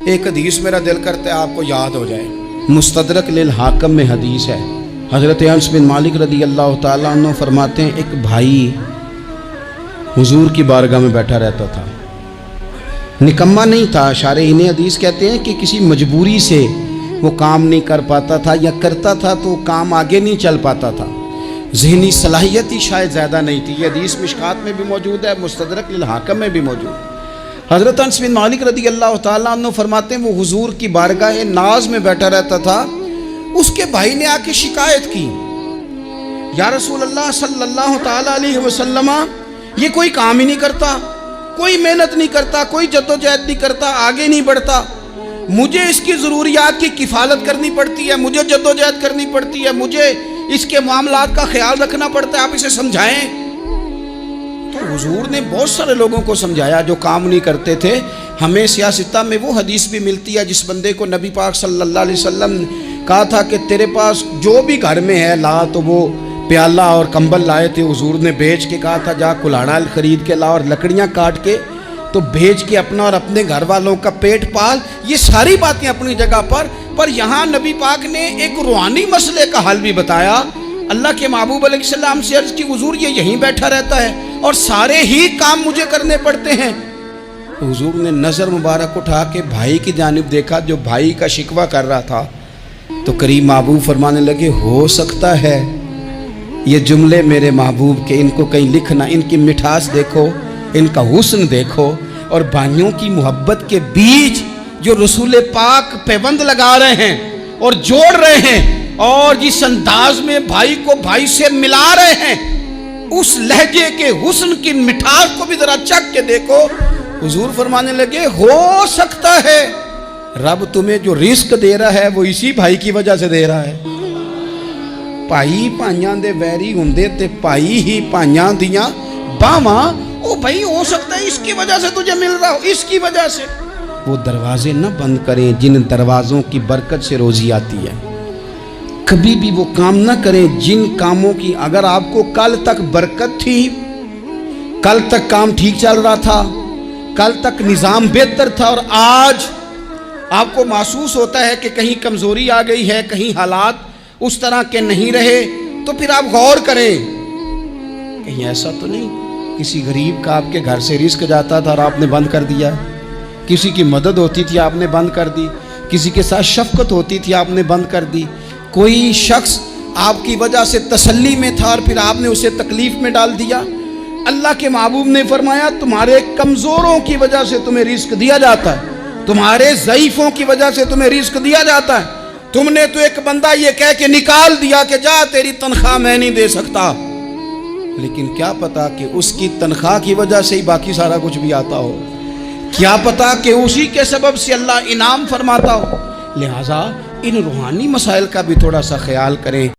ایک حدیث میرا دل کرتا ہے آپ کو یاد ہو جائے، مستدرک للحاکم میں حدیث ہے۔ حضرت انس بن مالک رضی اللہ تعالیٰ عنہ فرماتے ہیں ایک بھائی حضور کی بارگاہ میں بیٹھا رہتا تھا، نکما نہیں تھا، شارحین حدیث کہتے ہیں کہ کسی مجبوری سے وہ کام نہیں کر پاتا تھا، یا کرتا تھا تو کام آگے نہیں چل پاتا تھا، ذہنی صلاحیت ہی شاید زیادہ نہیں تھی۔ یہ حدیث مشکات میں بھی موجود ہے، مستدرک للحاکم میں بھی موجود ہے۔ حضرت انس بن مالک رضی اللہ تعالیٰ عنہ فرماتے ہیں وہ حضور کی بارگاہ ناز میں بیٹھا رہتا تھا، اس کے بھائی نے آ کے شکایت کی، یا رسول اللہ صلی اللہ تعالیٰ علیہ وسلم، یہ کوئی کام ہی نہیں کرتا، کوئی محنت نہیں کرتا، کوئی جدوجہد نہیں کرتا، آگے نہیں بڑھتا، مجھے اس کی ضروریات کی کفالت کرنی پڑتی ہے، مجھے جدوجہد کرنی پڑتی ہے، مجھے اس کے معاملات کا خیال رکھنا پڑتا ہے، آپ اسے سمجھائیں۔ تو حضور نے بہت سارے لوگوں کو سمجھایا جو کام نہیں کرتے تھے۔ ہمیں سیاستہ میں وہ حدیث بھی ملتی ہے جس بندے کو نبی پاک صلی اللہ علیہ وسلم نے کہا تھا کہ تیرے پاس جو بھی گھر میں ہے لا، تو وہ پیالہ اور کمبل لائے تھے، حضور نے بیچ کے کہا تھا جا کلاڑا خرید کے لا اور لکڑیاں کاٹ کے تو بیچ کے اپنا اور اپنے گھر والوں کا پیٹ پال۔ یہ ساری باتیں اپنی جگہ پر یہاں نبی پاک نے ایک روحانی مسئلے کا حل بھی بتایا۔ اللہ کے محبوب علیہ السلام سے عرض کی حضور یہ یہیں بیٹھا رہتا ہے اور سارے ہی کام مجھے کرنے پڑتے ہیں۔ حضور نے نظر مبارک اٹھا کے بھائی کی جانب دیکھا جو بھائی کا شکوہ کر رہا تھا، تو کریم محبوب فرمانے لگے ہو سکتا ہے یہ جملے میرے محبوب کے، ان کو کہیں لکھنا، ان کی مٹھاس دیکھو، ان کا حسن دیکھو، اور بھائیوں کی محبت کے بیچ جو رسول پاک پیوند لگا رہے ہیں اور جوڑ رہے ہیں، اور جس انداز میں بھائی کو بھائی سے ملا رہے ہیں، اس لہجے کے حسن کی مٹھاس کو بھی ذرا چکھ کے دیکھو۔ حضور فرمانے لگے ہو سکتا ہے رب تمہیں جو رزق دے رہا ہے وہ اسی بھائی کی وجہ سے دے رہا ہے۔ بھائی بھائیاں دے ویری ہوندے تے بھائی ہی بھائیاں دیاں باواں، او بھائی ہو سکتا ہے اس کی وجہ سے تجھے مل رہا ہو، اس کی وجہ سے۔ وہ دروازے نہ بند کریں جن دروازوں کی برکت سے روزی آتی ہے، کبھی بھی وہ کام نہ کریں جن کاموں کی اگر آپ کو کل تک برکت تھی، کل تک کام ٹھیک چل رہا تھا، کل تک نظام بہتر تھا، اور آج آپ کو محسوس ہوتا ہے کہ کہیں کمزوری آ گئی ہے، کہیں حالات اس طرح کے نہیں رہے، تو پھر آپ غور کریں کہیں ایسا تو نہیں کسی غریب کا آپ کے گھر سے رزق جاتا تھا اور آپ نے بند کر دیا، کسی کی مدد ہوتی تھی آپ نے بند کر دی، کسی کے ساتھ شفقت ہوتی تھی آپ نے بند کر دی، کوئی شخص آپ کی وجہ سے تسلی میں تھا اور پھر آپ نے اسے تکلیف میں ڈال دیا۔ اللہ کے محبوب نے فرمایا تمہارے کمزوروں کی وجہ سے تمہیں رزق دیا جاتا ہے، تمہارے ضعیفوں کی وجہ سے تمہیں رزق دیا جاتا ہے۔ تم نے تو ایک بندہ یہ کہہ کے نکال دیا کہ جا تیری تنخواہ میں نہیں دے سکتا، لیکن کیا پتا کہ اس کی تنخواہ کی وجہ سے ہی باقی سارا کچھ بھی آتا ہو، کیا پتا کہ اسی کے سبب سے اللہ انعام فرماتا ہو۔ لہٰذا ان روحانی مسائل کا بھی تھوڑا سا خیال کریں۔